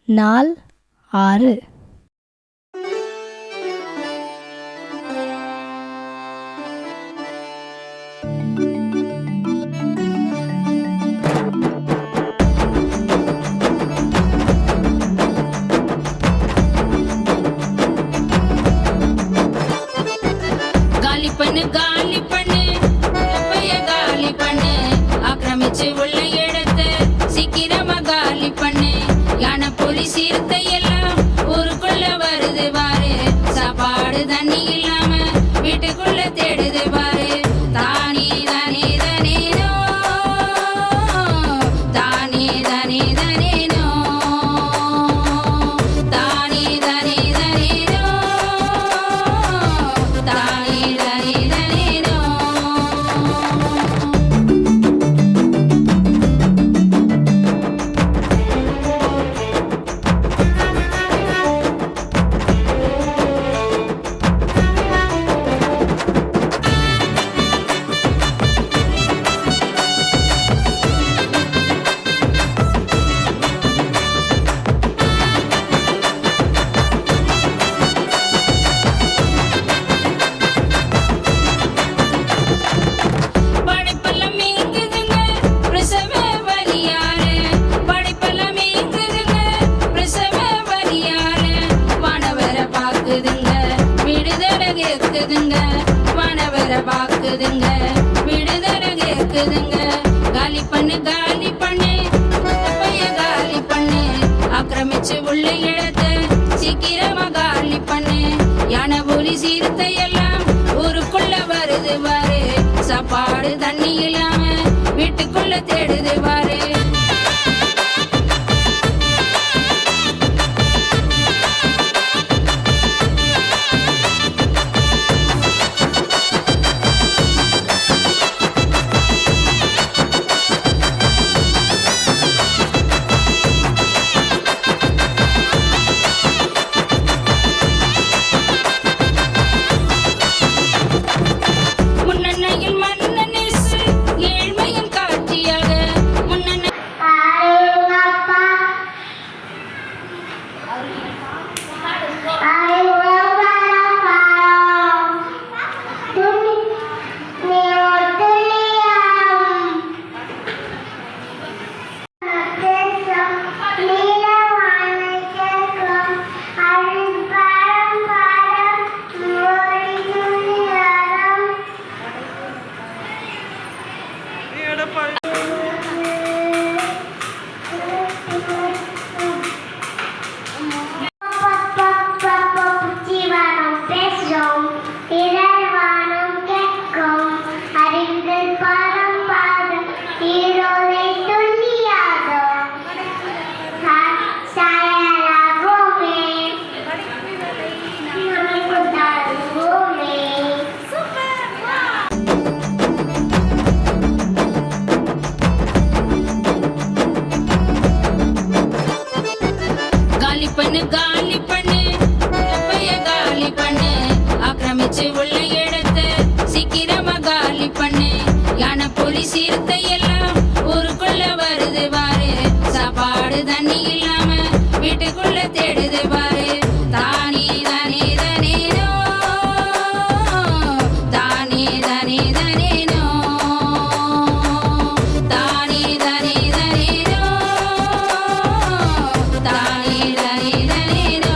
நாள் 6. காலி பண்ணு காலி பண்ணு எப்பய காலி பண்ணு ஆக்கிரமிச்சு உள்ள இடத்தை சீக்கிரமா காலி பண்ணு யானை புலி சிறுத்தை எல்லாம் ஊருக்குள்ள வருது பாரு சாப்பாடு தண்ணி இல்லாம வீட்டுக்குள்ள தேடுது பாரு தானே தானே தானேனோ தானே தானே தானேனோ தானே தானே தானேனோ தானே தானே தானேனோ படைப்பெல்லாம் மீங்குதுங்க பிரசவ வலியால படைப்பெல்லாம் மீங்குதுங்க பிரசவ வலியால வானவரை பாக்குதுங்க விடுதலை கேக்குதுங்க வானவரை பாக்குதுங்க விடுதலை கேக்குதுங்க காலி பண்ணு எப்பய காலி பண்ணு ஆக்கிரமிச்சு உள்ள இடத்தை சீக்கிரமா காலி பண்ணு யானை புலி சிறுத்தை எல்லாம் ஊருக்குள்ள வருது பாரு சாப்பாடு தண்ணி இல்லாம வீட்டுக்குள்ள தேடுது பாரு முன்னணையில் மன்னனேசு ஏழ்மையின் காட்சியாக முன்னணை காலி பண்ணு எப்பய காலி பண்ணு ஆக்கிரமிச்சு உள்ள இடத்தை சீக்கிரமா காலி பண்ணு யானை புலி சிறுத்தை எல்லாம் ஊருக்குள்ள வருது பாரு சாப்பாடு தண்ணி இல்லாம வீட்டுக்குள்ள தேடுது பாரு தானே தானே தானேனோ தானே தானே தானேனோ தானே தானே தானேனோ தானே தானே தானேனோ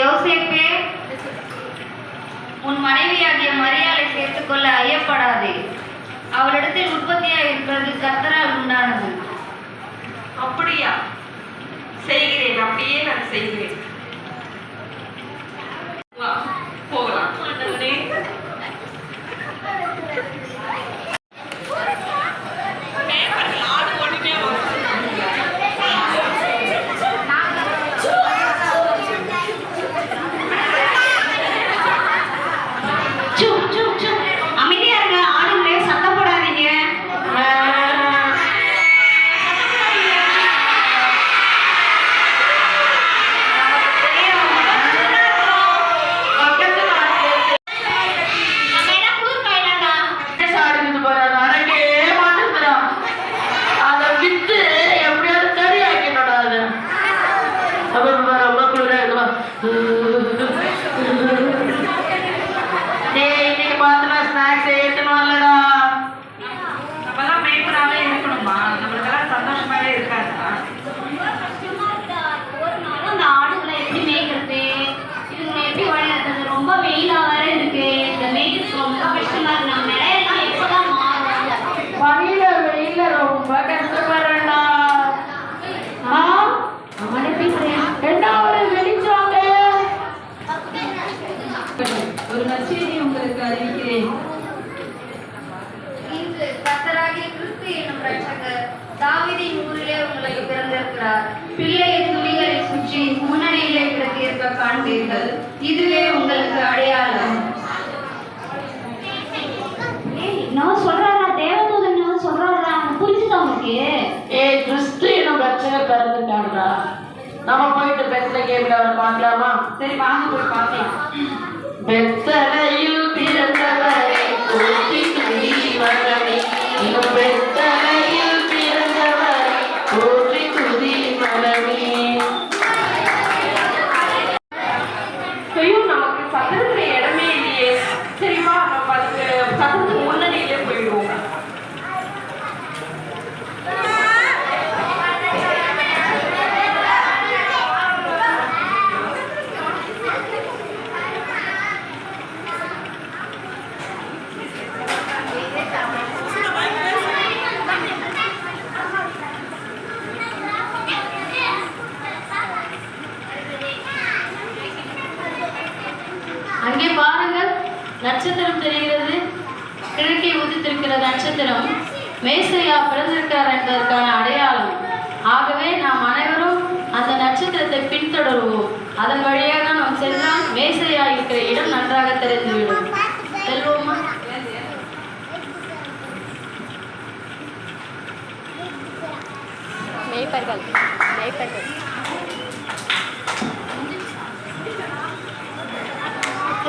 யோசேப்பே, உன் மனைவியாகிய மரியாளை சேர்த்துக்கொள்ள ஐயப்படாதே. அவளிடத்தில் உற்பத்தியாக இருக்கிறது கர்த்தரால் உண்டானது. அப்படியா? செய்கிறேன், அப்படியே நான் செய்கிறேன். வா, போகலாம். ஆண்டவரே, ஆடு ஓடிட்டே வரும். அமைதியா இருங்க, ஆடுங்களே, சத்தம் போடாதீங்க. நம்மலாம் மேய்ப்பராகவே இருக்கணுமா? நம்மளுக்கெல்லாம் சந்தோஷமாவே இருக்காதுமா? ஒரு நாளும் அந்த ஆடுகளை எப்படி மேய்க்கிறது, இதுங்களை எப்படி வழிநடத்துறது? ரொம்ப வெயிலா வேற இருக்கு. இந்த மேய்க்கிறது ரொம்ப கஷ்டமா இருக்கு. நம்ம நிலையெல்லாம் எப்பதான் மாறும்? வழியில வெயில ரொம்ப கஷ்டப்படுறேன்டா. அவனை பேசுறேன். என்ன ஒரு வெளிச்சாங்க. ஒரு நற்செய்தி உங்களுக்கு அறிவிக்கிறேன். இன்று கர்த்தராகிய கிறிஸ்து என்னும் இரட்சகர் தாவீதின் ஊரிலே உங்களுக்கு பிறந்திருக்கிறார். பிள்ளையை துளிகளை சுற்றி முன்னணியிலே கிடத்தியிருக்க காண்பீர்கள். இதுவே உங்களுக்கு அடையாளம். நான் சொல்றாரா? தேவதூதன் சொல்றாரா? புரிஞ்சுதா உனக்கு? கிறிஸ்து என்னும் ரட்சகர் பிறந்துட்டாங்களா? நம்ம போயிட்டு பெத்லகேம்ல அவரை பார்க்கலாமா? சரி, வாங்க போய் பார்க்கலாம். பெத்தலையில் பிறந்தவரை போற்றி துதி மகனே. இன்னும் பெத்தலையில் பிறந்தவரை போற்றி துதி மகனே. ஐயோ, நமக்கு சத்திரத்துல இடமே இல்லையே. சரிவா, நம்ம அதுக்கு சத்திரத்துக்கு முன்னணியிலே போயிடுவோம். அங்கே பாருங்கள், நட்சத்திரம் தெரிகிறது. கிழக்கே உதித்திருக்கிற நட்சத்திரம் மேசையா பிறந்திருக்கிறார் என்பதற்கான அடையாளம். ஆகவே நாம் அனைவரும் அந்த நட்சத்திரத்தை பின்தொடருவோம். அதன் வழியாக நாம் சென்றால் மேசையா இருக்கிற இடம் நன்றாக தெரிந்துவிடும். செல்வோமா?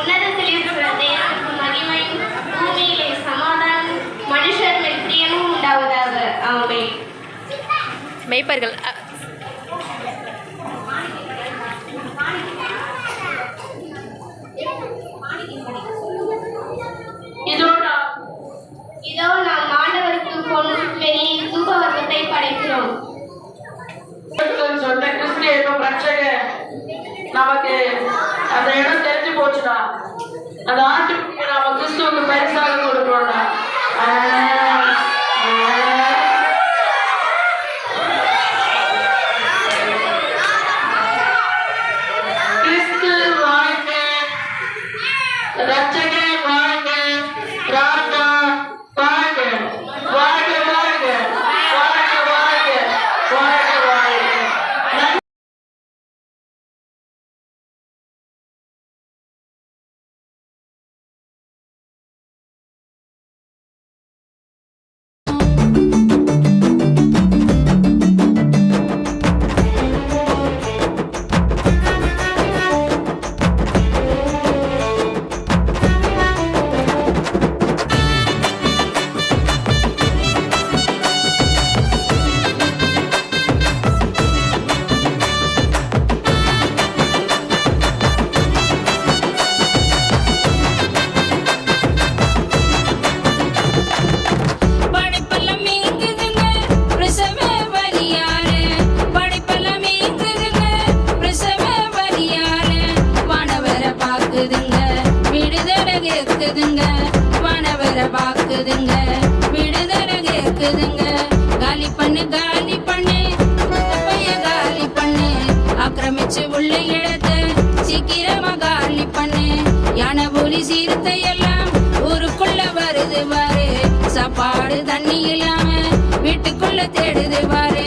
உன்னதத்தில் இருக்கிற தேவனுக்கு மகிமை, பூமியிலே சமாதானம், மனுஷர் மேல் பிரியமும் உண்டாவதாக. ஆமென். மெய்ப்பர்கள் இதோ நாம் ஆண்டவருக்கு பொன் வெள்ளி தூபவர்க்கத்தை படைக்கிறோம். சொன்ன கிறிஸ்து என்னும் ரட்சகர் நமக்கு அந்த இடம் தெரிஞ்சு போச்சுடா. அந்த ஆட்டுக்கு நாம கிறிஸ்துவுக்கு பரிசாக கொடுக்கணும்டா. கேக்குதுங்க வானவரை பாக்குதுங்க விடுதலை கேக்குதுங்க காலி பண்ணு பைய காலி பண்ணு ஆக்கிரமிச்சு உள்ள இடத்தை சீக்கிரமா காலி பண்ணு யானை புலி சீர்த்தை எல்லாம் ஊருக்குள்ள வருது பாரு சாப்பாடு தண்ணி இல்லாம வீட்டுக்குள்ள தேடுது பாரு